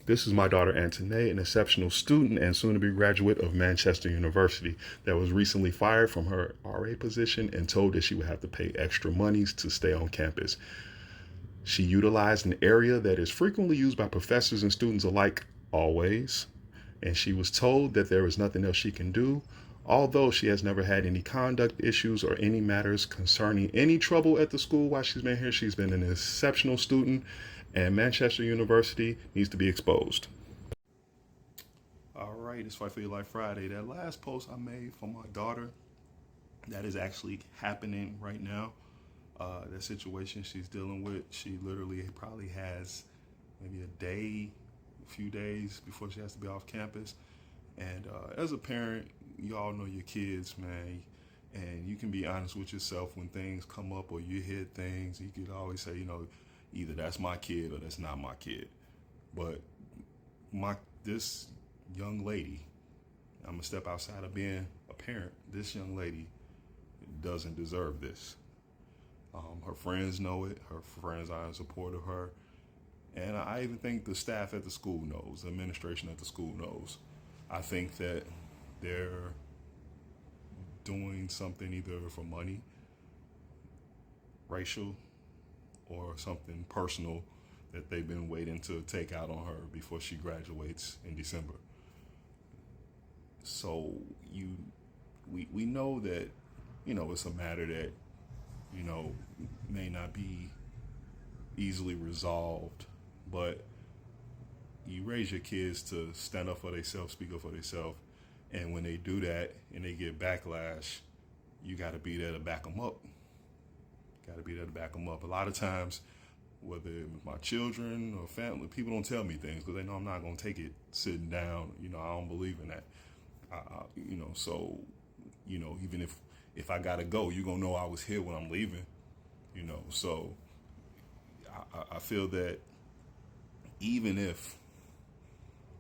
This is my daughter Antoinette, an exceptional student and soon to be graduate of Manchester University that was recently fired from her RA position and told that she would have to pay extra monies to stay on campus. She utilized an area that is frequently used by professors and students alike, always, and she was told that there is nothing else she can do. Although she has never had any conduct issues or any matters concerning any trouble at the school while she's been here, she's been an exceptional student, and Manchester University needs to be exposed. All right, it's Fight for Your Life Friday. That last post I made for my daughter, that is actually happening right now. That situation she's dealing with, she literally probably has maybe a few days before she has to be off campus. And as a parent, you all know your kids, man, and you can be honest with yourself when things come up or you hear things. You could always say, either that's my kid or that's not my kid. But this young lady, I'm gonna step outside of being a parent. This young lady doesn't deserve this. Her friends know it. Her friends are in support of her. And I even think the staff at the school knows, the administration at the school knows. I think that they're doing something either for money, racial, or something personal that they've been waiting to take out on her before she graduates in December. So we know that, it's a matter that, may not be easily resolved, but you raise your kids to stand up for themselves, speak up for themselves, and when they do that and they get backlash, you got to be there to back them up. A lot of times, whether it's my children or family, people don't tell me things because they know I'm not going to take it sitting down. I don't believe in that. So, even if I got to go, you're going to know I was here when I'm leaving. So I feel that even if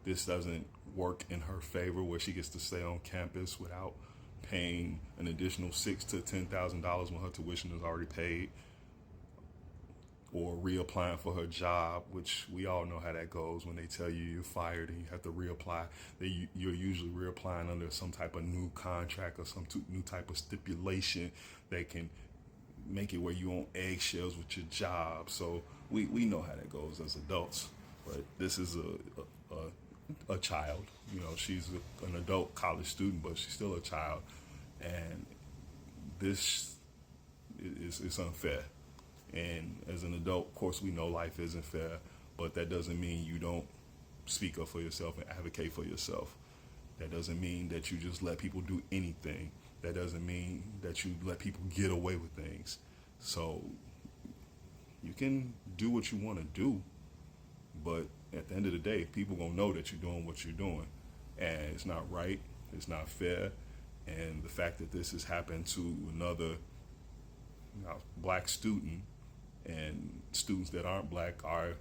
this doesn't work in her favor, where she gets to stay on campus without paying an additional $6,000 to $10,000 when her tuition is already paid, or reapplying for her job, which we all know how that goes when they tell you you're fired and you have to reapply. You're usually reapplying under some type of new contract or some new type of stipulation that can make it where you on eggshells with your job. So we know how that goes as adults. But this is a child. She's an adult college student, but she's still a child, and this is unfair. And as an adult, of course, we know life isn't fair, but that doesn't mean you don't speak up for yourself and advocate for yourself. That doesn't mean that you just let people do anything. That doesn't mean that you let people get away with things. So you can do what you want to do, but at the end of the day, people gonna know that you're doing what you're doing, and it's not right. It's not fair. And the fact that this has happened to another black student, and students that aren't black are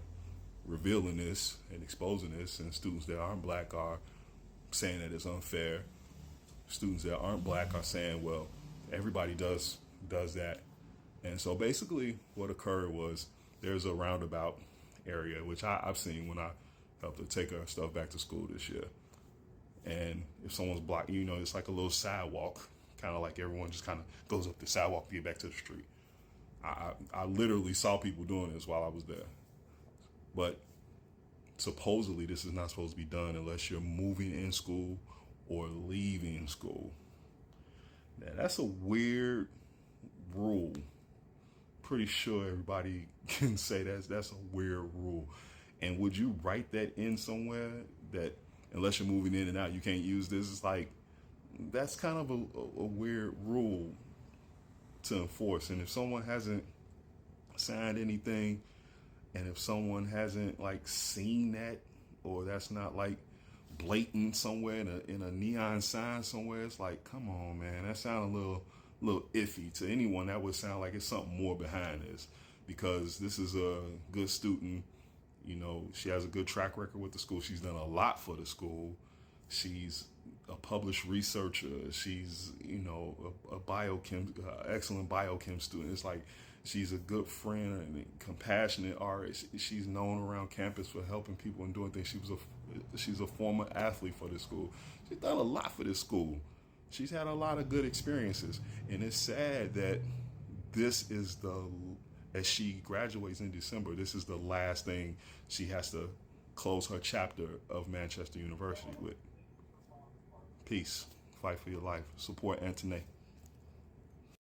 revealing this and exposing this, and students that aren't black are saying that it's unfair. Students that aren't black are saying, well, everybody does that. And so basically what occurred was there's a roundabout area, which I've seen when I helped to take our stuff back to school this year. And if someone's blocked, it's like a little sidewalk, kind of like everyone just kind of goes up the sidewalk to get back to the street. I literally saw people doing this while I was there. But supposedly this is not supposed to be done unless you're moving in school or leaving school. Now, that's a weird rule. Pretty sure everybody can say that's a weird rule. And would you write that in somewhere that unless you're moving in and out, you can't use this? It's like, that's kind of a weird rule to enforce. And if someone hasn't signed anything, and if someone hasn't seen that, or that's not blatant somewhere in a neon sign somewhere, it's like, come on, man, that sounds a little iffy. To anyone, that would sound like it's something more behind this, because this is a good student. She has a good track record with the school. She's done a lot for the school. She's a published researcher. She's, a biochem, excellent biochem student. It's like She's a good friend and a compassionate artist. She's known around campus for helping people and doing things. She's a former athlete for this school. She's done a lot for this school. She's had a lot of good experiences, and it's sad that this is as she graduates in December, this is the last thing she has to close her chapter of Manchester University with. Peace. Fight for your life. Support Antoinette.